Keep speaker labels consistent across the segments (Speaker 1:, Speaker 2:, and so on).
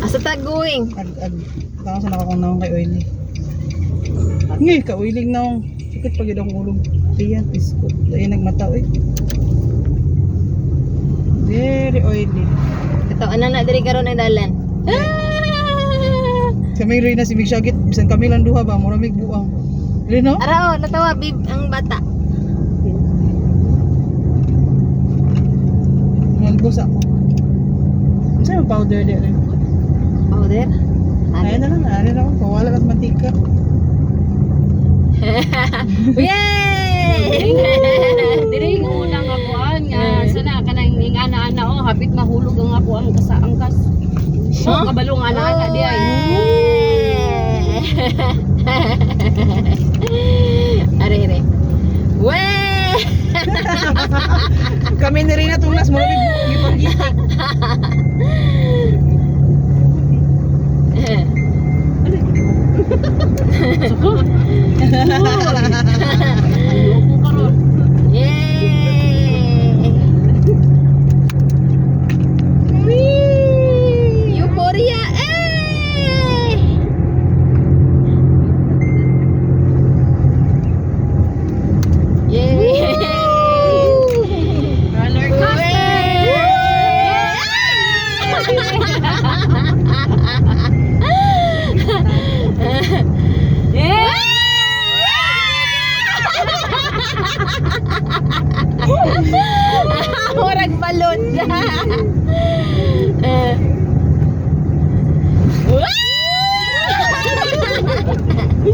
Speaker 1: Asa taguing?
Speaker 2: Tapos na akong naong kay oily. Ngay, ka-oiling naong. Sakit pag yun akong ulog. Diyan, pisko. Dahil nagmataw eh. Very oily.
Speaker 1: Ito, ano na diri karon ang dalan?
Speaker 2: Sa may rin na si Big Shagit, bisan kami lang duha ba, maramig buang. Rino?
Speaker 1: Arao, natawa bib ang bata.
Speaker 2: Malbos ako. Saan yung powder di rin?
Speaker 1: Powder?
Speaker 2: Ayun na lang, ayun na lang. Pawala ka sa mantika.
Speaker 1: Yay!
Speaker 3: Diri nga unang akuan nga sana kanang ing ana-ana oh hapit mahulog ang ako ang angkas. Oh, kabalong ana-ana di ay.
Speaker 1: Are. Weh!
Speaker 2: Kami na rin na tulas, maramig buang ipag-itik.
Speaker 3: Ayoko karon.
Speaker 1: Yay! Whee! Euphoria! Eh! Yay!
Speaker 3: Roller
Speaker 1: Murag balon.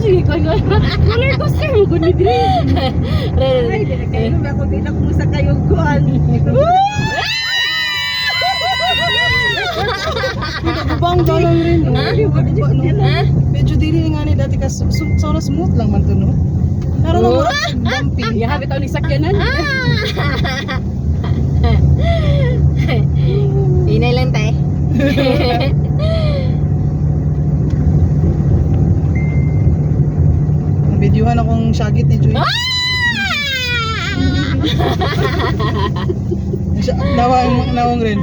Speaker 3: Sige ko roller coaster mo gud ni diri.
Speaker 2: Ay, kayo na ako din ako sa kayong kuhan. Bang balon rin. Medyo dili nga ni dati ka sana smooth lang man to no. Naroon mo bumpy.
Speaker 3: Ya habit ni sakyanan.
Speaker 1: Inay lang tayo.
Speaker 2: Videohan akong Shagit ni Joy. Nawang rin.